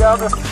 Obrigado.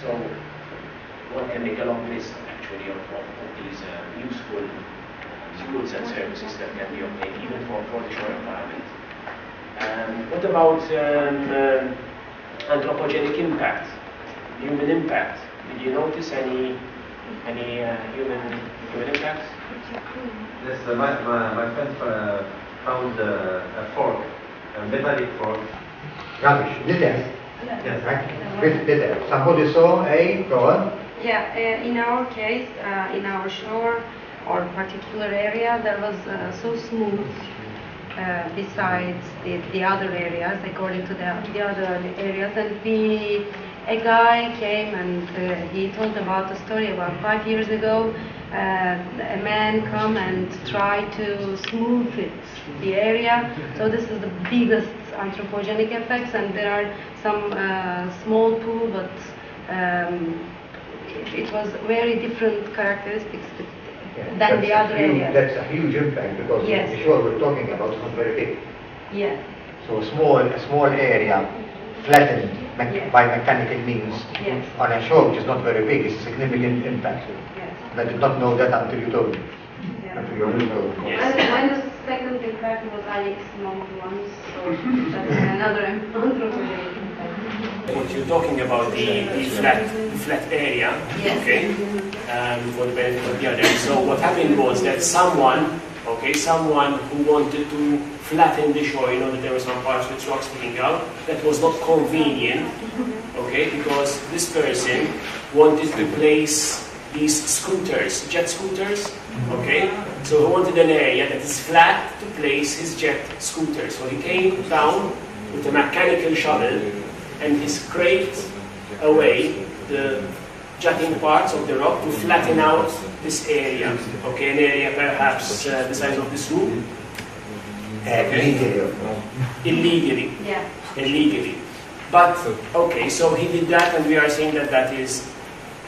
So one can make a long list actually of these useful goods and services that can be obtained even for the shore environment. What about anthropogenic impact, human impact? Did you notice any human impact? Yes, my friend found a fork, a metallic fork. Rubbish, litter. Yes. Right? With litter. Somebody saw a, go on. Yeah, in our case, in our shore or particular area, there was so smooth besides the other areas, according to the other areas, and a guy came and he told about a story about 5 years ago. A man come and try to smooth the area. So this is the biggest anthropogenic effects, and there are some small pool, but it was very different characteristics than the other areas. That's a huge impact because yes. The shore we're talking about is not very big. Yeah. So a small area flattened by mechanical means on a shore which is not very big is a significant impact. Yes. I did not know that until you told me. Yeah. Until you really told me. And the second impact was small ones, so that's another anthropogenic impact. What you're talking about the flat area, yes. Okay, for the benefit of the others. So what happened was that someone who wanted to flatten the shore, you know that there were some parts with rocks sticking out, that was not convenient, okay, because this person wanted to place these scooters, jet scooters, okay, so he wanted an area that is flat to place his jet scooter. So he came down with a mechanical shovel and he scraped away the jutting parts of the rock to flatten out this area, okay, an area perhaps the size of this room. Okay. Illegally. Yeah. Illegally. But, okay, so he did that and we are saying that that is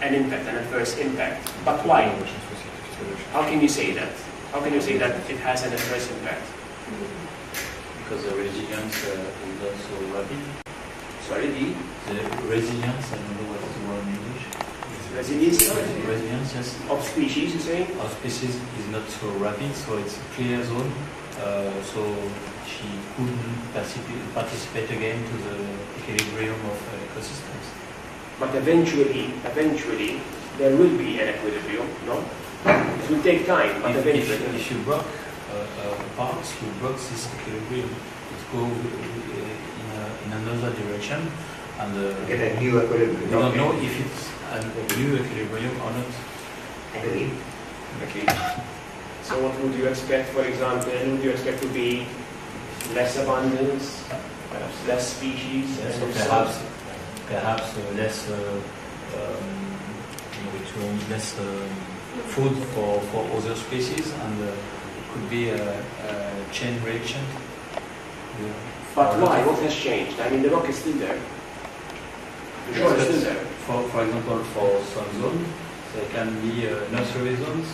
an impact, an adverse impact. But why? How can you say that? How can you say that it has an adverse impact? Because the resilience is not so rapid. Sorry, the resilience, I don't know what is the word in English. Resilience yes. Of species, you say? Of species is not so rapid, so it's a clear zone. So she couldn't participate again to the equilibrium of ecosystems. But eventually, there will be an equilibrium, no? It will take time, but eventually. If you broke parts, you broke this equilibrium. It goes in another direction, and get a new equilibrium. We don't know if it's a new equilibrium or not. Okay. So what would you expect, for example? Would you expect to be less abundance, perhaps less species? Yes, perhaps less less food for other species, and it could be a chain reaction. Yeah. But why? What has changed? I mean, the rock is still there. The shore is still there. For example, for some zones, there can be nursery zones.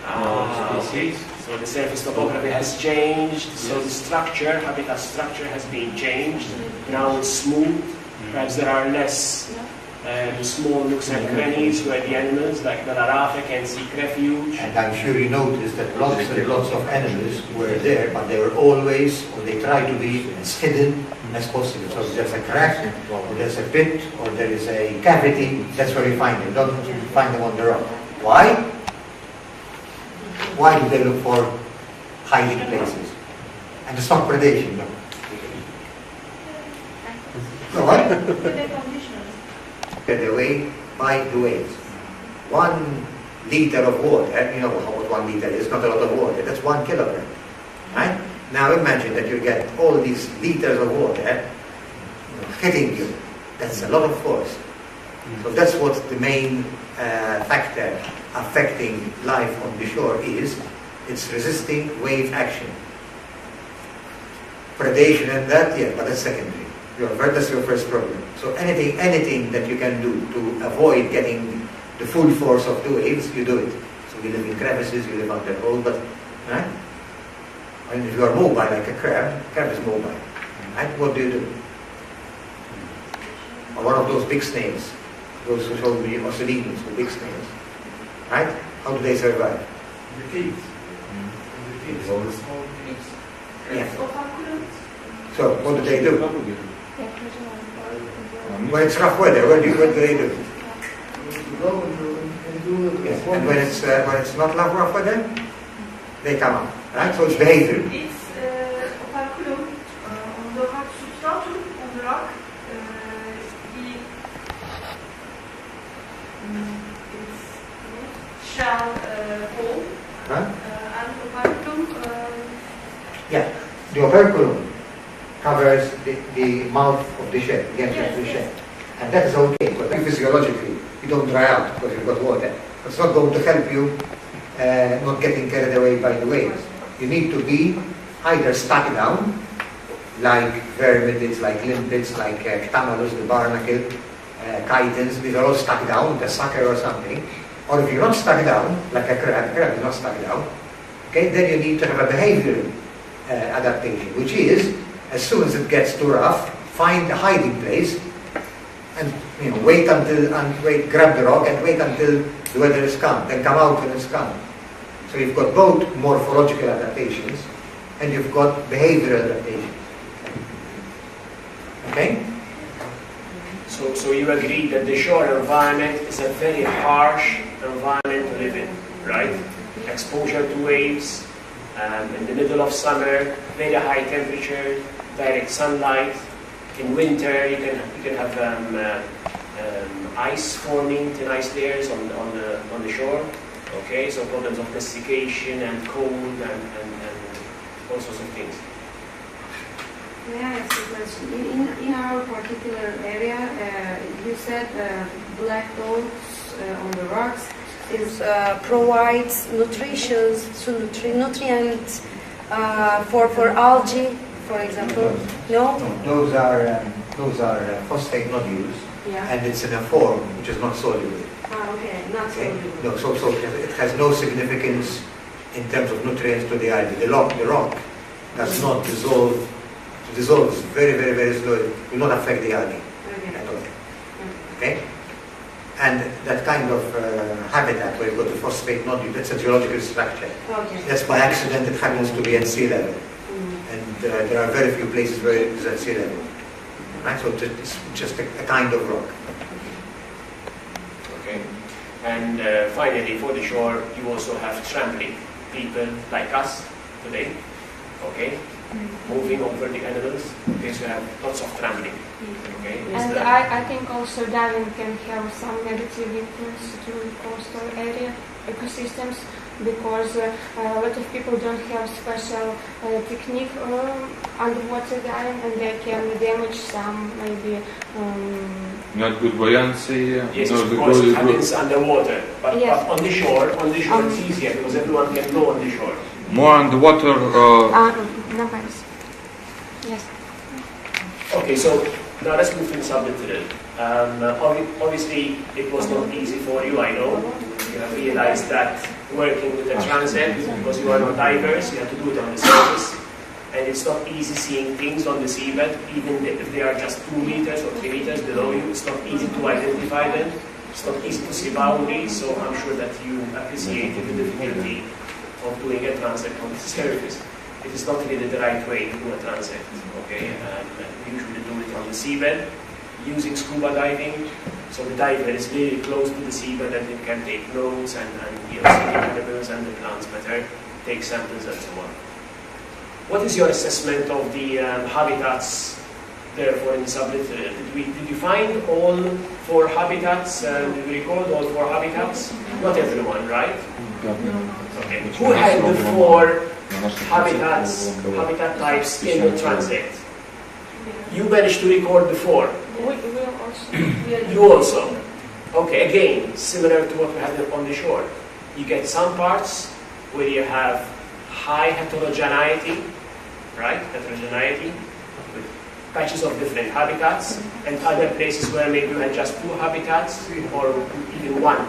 Okay. So the surface topography has changed, so the structure, habitat structure has been changed. Now it's smooth. Perhaps there are less small nooks and crannies where the animals like the larafe can seek refuge. And I'm sure you noticed that lots and lots of animals were there, but they were always, or they try to be as hidden as possible. So if there's a crack, or there's a pit, or there is a cavity, that's where you find them. Don't find them on the rock. Why? Why do they look for hiding places? And to stop predation, no? So what? Get away by the waves. 1 liter of water, you know what 1 liter is, not a lot of water, that's 1 kilogram. Right? Now imagine that you get all these liters of water hitting you. That's a lot of force. So that's what the main factor affecting life on the shore is. It's resisting wave action. Predation and that, yeah, but that's secondary. That's your first problem. So anything that you can do to avoid getting the full force of the waves, you do it. So you live in crevices, you live under hold, but right? And if you are mobile like a crab is mobile. Right? What do you do? Or one of those big snails. those who show the ocellations, the big snails, right? How do they survive? The teeth. The teeth, so the small teeth. Yeah. So what do they do? When it's rough weather, what do they do? Yes. And when it's not rough weather, they come out, right? So it's behavior. It's operculum on the rock substratum, on the rock. It's shell hole. Huh? And operculum. Yeah, the operculum covers the mouth of the shell, the entrance of the shell. And that is okay, but physiologically, you don't dry out because you've got water. It's not going to help you not getting carried away by the waves. You need to be either stuck down, like vermitids, like limpids, like ctamalus, the barnacle, chitons, these are all stuck down, the sucker or something. Or if you're not stuck down, like a crab is not stuck down, okay, then you need to have a behavioral adaptation, which is, as soon as it gets too rough, find a hiding place and wait grab the rock and wait until the weather is calm, then come out when it's calm. So you've got both morphological adaptations and you've got behavioral adaptations. Okay? So you agree that the shore environment is a very harsh environment to live in, right? Exposure to waves, in the middle of summer, very high temperature, direct sunlight. In winter, you can have ice forming, thin ice layers on the shore. Okay, so problems of desiccation and cold and all sorts of things. May I ask a question? In our particular area, you said black dots on the rocks provides nutrients for algae, for example. No? Those are phosphate nodules, Yeah. and it's in a form which is not soluble. Okay, not Okay? soluble. No, so it has no significance in terms of nutrients to the algae. The rock does not dissolve. It dissolves very, very, very slowly. It will not affect the algae at all. Okay? And that kind of habitat where you've got the phosphate nodule, that's a geological structure. Okay. That's by accident. It happens to be at sea level. And there are very few places where it is at sea level. Right? So it's just a kind of rock. Okay. And finally, for the shore, you also have trampling. People like us today, okay, moving over the animals. Okay, so you have lots of trampling. Okay. And I think also diving can have some negative influence to coastal area ecosystems, because a lot of people don't have special technique underwater diving, and they can damage some maybe. Not good buoyancy. Yes, not of course, it good. happens underwater, but Yes. on the shore it's easier because everyone can go on the shore. More underwater. No thanks. Yes. Okay, so now let's move to the subject today. Obviously, it was not easy for you, I know. You have realized that working with a transect, because you are not divers, you have to do it on the surface. And it's not easy seeing things on the seabed, even if they are just 2 meters or 3 meters below you. It's not easy to identify them. It's not easy to see boundaries, so I'm sure that you appreciate the difficulty of doing a transect on the surface. It is not really the right way to do a transect, okay? We usually do it on the seabed, using scuba diving, so the diver is very close to the seabed and it can take notes and see the animals and the plants better, take samples and so on. What is your assessment of the habitats, therefore, in the sublittoral? Did you find all 4 habitats? Did you record all 4 habitats? Not everyone, right? Okay. Who had the 4 habitat types in the transect? You managed to record the 4. We also. You also. Okay, again, similar to what we had on the shore. You get some parts where you have high heterogeneity, right? Heterogeneity, with patches of different habitats, and other places where maybe you had just 2 habitats, or even 1.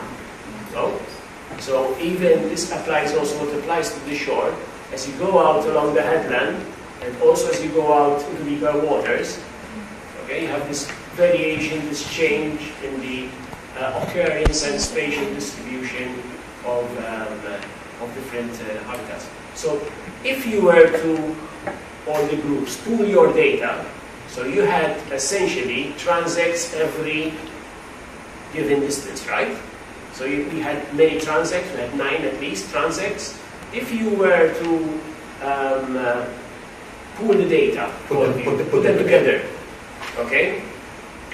So even this applies also what applies to the shore. As you go out along the headland, and also as you go out into deeper waters, okay, you have this variation, this change in the occurrence and spatial distribution of different habitats. So if you were to, all the groups, pool your data, so you had essentially transects every given distance, right? So we had many transects, we had 9 at least transects. If you were to pool the data, put them together, okay?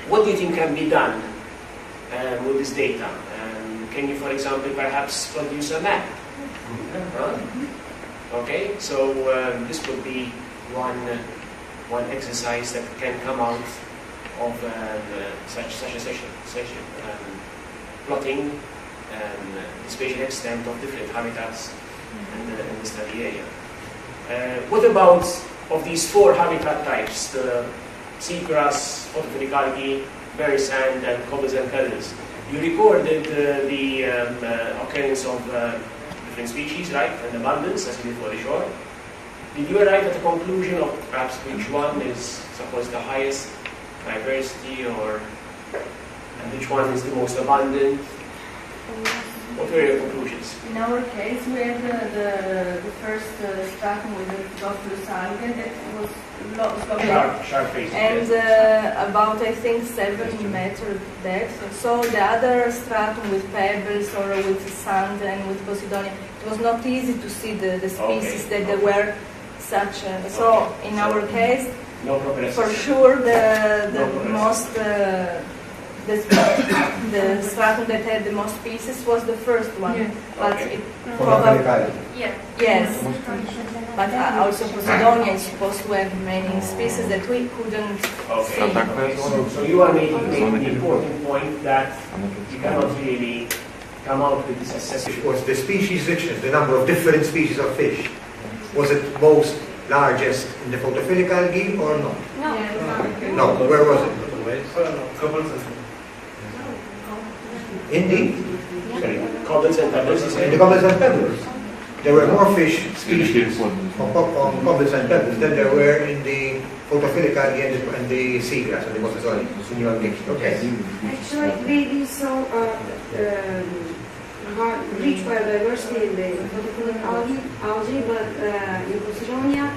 What do you think can be done with this data? Can you, for example, perhaps produce a map? Okay, so this would be one exercise that can come out of such a session. Plotting the spatial extent of different habitats in the study area. What about of these 4 habitat types, the seagrass, photophilic algae, berry sand, and cobbles and pebbles? You recorded the occurrence of different species, right, and abundance, as you did for the shore. Did you arrive at a conclusion of perhaps which one is, suppose, the highest diversity, or and which one is the most abundant? What were your conclusions? In our case, we had the first stratum with the Photophilus algae that was Sharp face. and about, I think, 7 meters depth. So the other stratum with pebbles or with sand and with Posidonia, it was not easy to see the species that there were such. So in our case, no problem. for sure the most the stratum that had the most species was the first one, but it probably yes. But also Posidonia is supposed to have many species that we couldn't see. So you are making the important point that you cannot really come out with this assessment. Was the species richness, the number of different species of fish, was it most largest in the photophilic algae or not? No. No, where was it? In the Cobbles and pebbles, you in say? the cobbles and pebbles. There were more fish species on cobbles and pebbles than there were in the photophilic algae and the seagrass and the Gozo in your case. Okay. Actually, we saw rich biodiversity in the photophilic algae, but in Posidonia,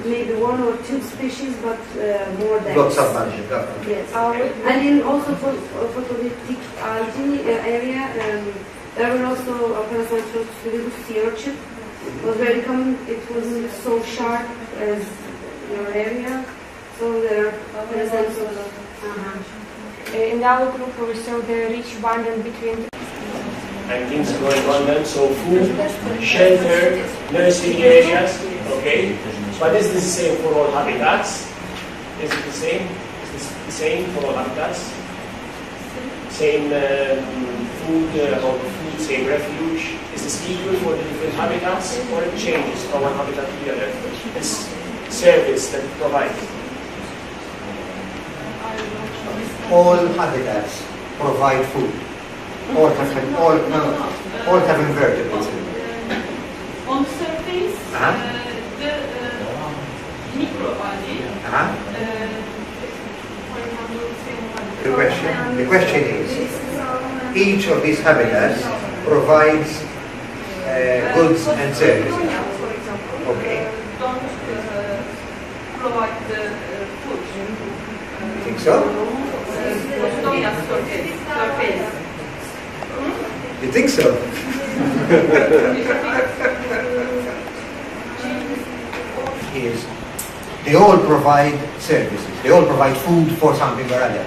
maybe 1 or 2 species, but more than. Lots of bunches. Yes. And in also photophilic algae area, there were also parasites sea urchin. It was very common. It was so sharp as your area. So there are parasites of. In our group, we saw the rich abundance between. And things going on then, so food, shelter, nursery areas, okay? But is this the same for all habitats? Is it the same? Is this the same for all habitats? Same food, same refuge? Is this equal for the different habitats, or it changes from one habitat to the other? This service that it provides. All habitats provide food. All have invertebrates. On surface, the microalgae. The question is, each of these habitats provides goods and services. Okay. Don't provide the food. You think so? Surface. You think so? Yes. They all provide services. They all provide food for something or other.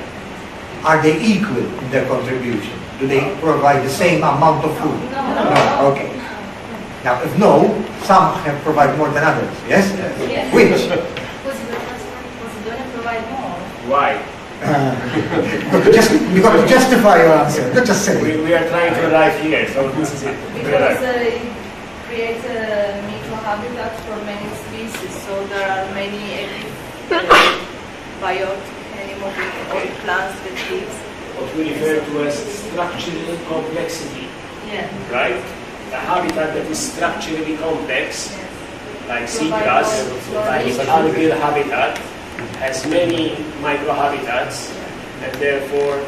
Are they equal in their contribution? Do they provide the same amount of food? No. Okay. Now, if no, some have provide more than others. Yes? Yes. Which? Posidonia provide more. Why? You got to justify your answer, not just say. We are trying to arrive here, so this is it. Because it creates a microhabitat for many species, so there are many biotic animals or plants that live. What we refer to as structural complexity. Yeah. Right? A habitat that is structurally complex, like seagrass, like algal habitat, has many microhabitats, and therefore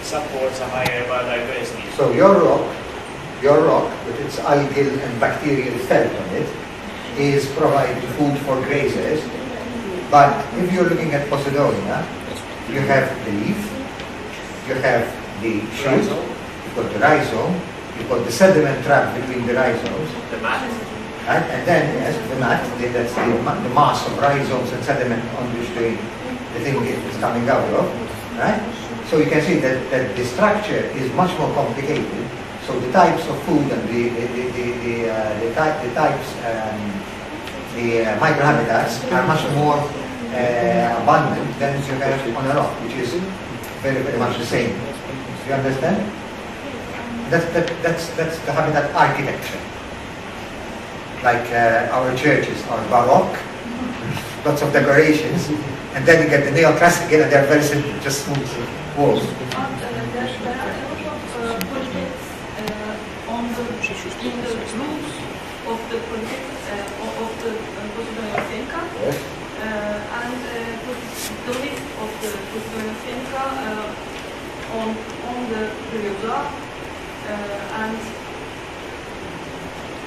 supports a higher biodiversity. So your rock with its algal and bacterial felt on it is providing food for grazers. But if you're looking at Posidonia, you have the leaf, you have the shoot, you've got the rhizome, you've got the sediment trap between the rhizomes. The mat. Right? And then, yes, the mat, that's the mass of rhizomes and sediment on which the thing is coming out of. Right? So you can see that the structure is much more complicated. So the types of food and the microhabitats are much more abundant than you have on a rock, which is very, very much the same. Do you understand? That's the habitat architecture. Like our churches are baroque, lots of decorations, and then you get the neoclassical, and they're very simple, just smooth walls. In the rules of the project of the Posidonia Finca, Yes. and the list of the Posidonia Finca on the BioDivMeX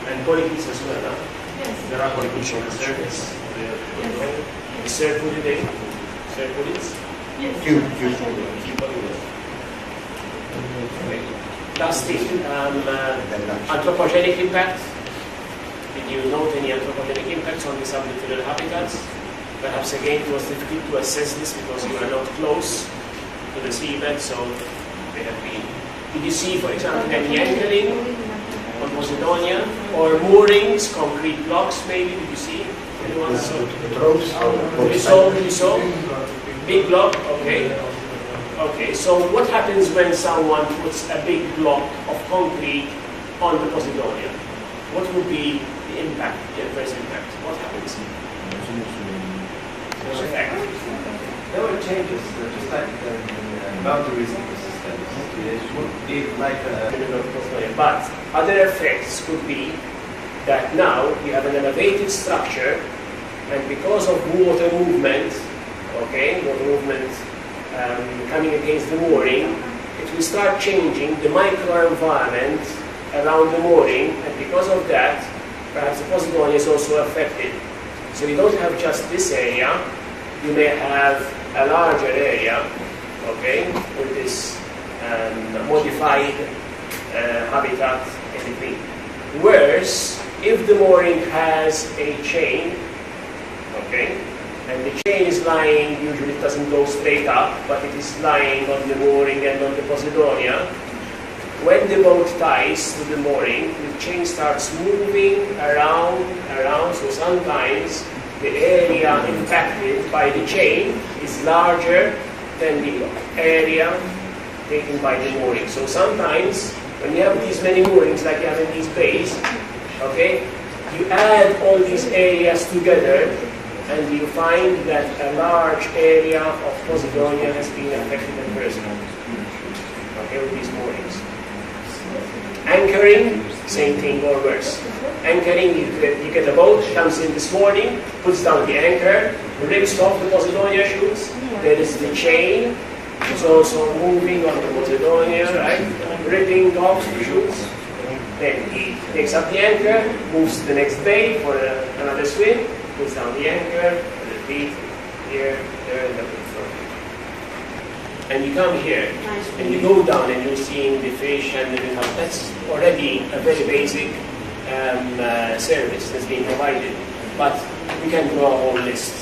And politics as well, huh? yes. There are politics on the surface. The circulidae, circulids. Yes. Last thing, anthropogenic impact. Did you note any anthropogenic impacts on the sublittoral habitats? Perhaps again it was difficult to assess this because you are not close to the seabed, so they have been. Did you see, for example, any anchoring on Posidonia or moorings, concrete blocks maybe? Did you see? Anyone saw? Did you saw? Big block, okay. Okay, so what happens when someone puts a big block of concrete on the Posidonia? What would be the impact, the adverse impact? What happens? No effect. There were changes, just like the boundaries of the systems. It would be like But other effects could be that now you have an elevated structure, and because of water movement, coming against the mooring, it will start changing the microenvironment around the mooring, and because of that, perhaps the Posidonia is also affected. So you don't have just this area, you may have a larger area, with this modified habitat in between. Worse, if the mooring has a chain, and the chain is lying, usually it doesn't go straight up, but it is lying on the mooring and on the Posidonia. When the boat ties to the mooring, the chain starts moving around, so sometimes the area impacted by the chain is larger than the area taken by the mooring. So sometimes, when you have these many moorings like you have in these bays, you add all these areas together, and you find that a large area of Posidonia has been affected adversely, with these moorings. Anchoring, same thing or worse. Anchoring, you get a boat, comes in this morning, puts down the anchor, rips off the Posidonia shoots, there is the chain, it's also moving on the Posidonia, right? Ripping off the shoots. Then he takes up the anchor, moves to the next bay for another swim, puts down the anchor, repeat, here, there, and and you come here, and you go down and you're seeing the fish and the that's already a very basic service that's being provided. But we can draw a whole list.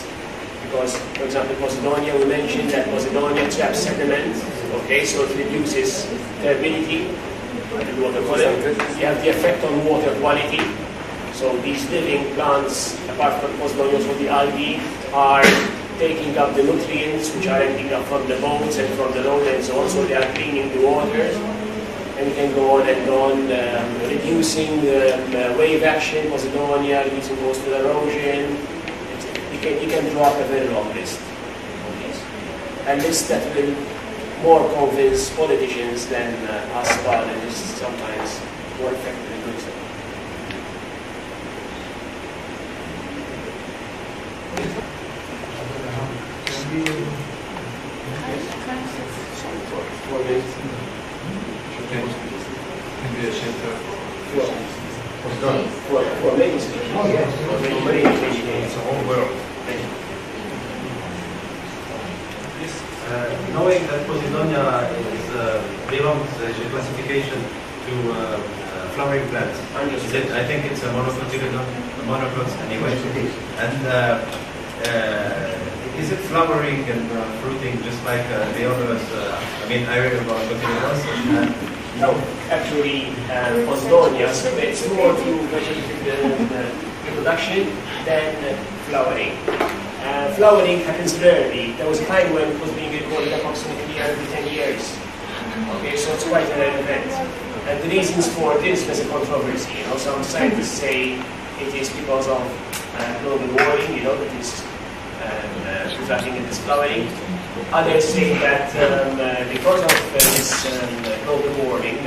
Because, for example, Posidonia, we mentioned that Posidonia traps sediment, so it reduces turbidity, the water column. You have the effect on water quality. So these living plants, apart from Posidonia, also the algae, are taking up the nutrients which are ending up from the bones and from the lowlands also. They are cleaning the waters. And you can go on and on, reducing the wave action, Posidonia, reducing coastal erosion. You can draw up a very long list. A list that will more convince politicians than us biologists sometimes more effective in doing so. For many species, yes. For many It's a whole world. Knowing that Posidonia is belongs as a classification to flowering plants, I think it's a monocotyledon anyway. And is it flowering and fruiting just like the others? I mean, I read about cotyledons. No, actually, Posidonia it's more to vegetative reproduction than flowering. Flowering happens rarely. There was a time when it was being recorded approximately every 10 years. Okay, so it's quite a rare event. And the reasons for this was a controversy. You know, some scientists say it is because of global warming, you know, that is resulting in this flowering. Others say that because of this global warming,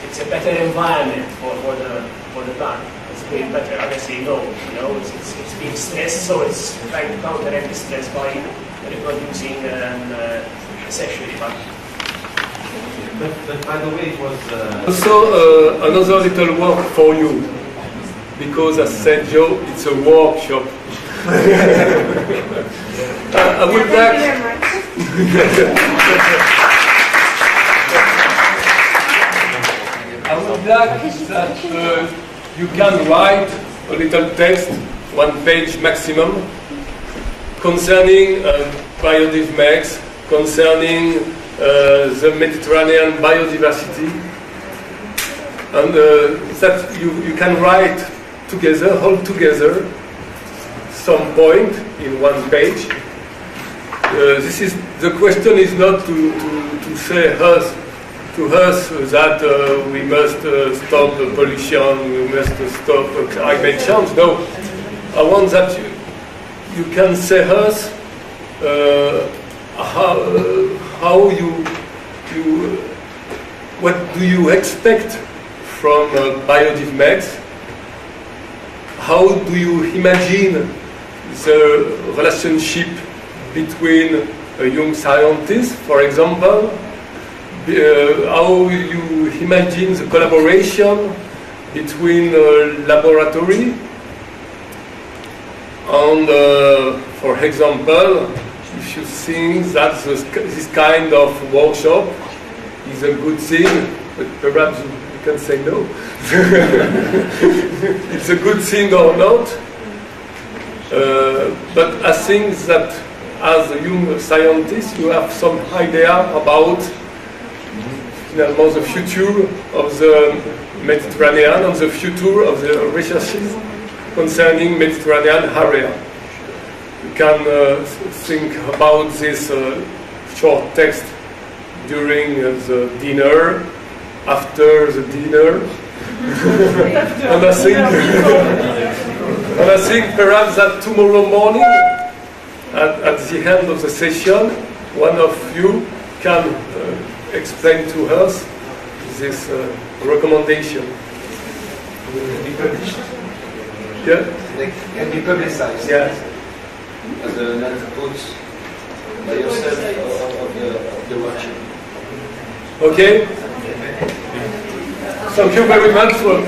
it's a better environment for the plant. Way better. Others say no, you know, it's being stressed, so it's trying to counteract the stress by reproducing sexually. But by the way, it was also another little work for you, because as said Joe, it's a workshop. I would like that you can write a little text, 1 page maximum, concerning BioDivMeX, concerning the Mediterranean biodiversity, and that you can write together, all together, some point in 1 page. This is the question is not to say to us that we must stop pollution, we must stop climate change. No, I want that you can say us how you what do you expect from BioDivMeX? How do you imagine the relationship between a young scientist, for example? How you imagine the collaboration between laboratory and, for example, if you think that this kind of workshop is a good thing, but perhaps you can say no. It's a good thing or not. But I think that as a young scientist, you have some idea about the future of the Mediterranean and the future of the researches concerning Mediterranean area. You can think about this short text during the dinner, after the dinner, and I think perhaps that tomorrow morning, at the end of the session, one of you can explain to us this recommendation. Can be published. Yeah? They can be publicized. Yes. As an anecdote by yourself of the workshop. Okay? Thank you very much for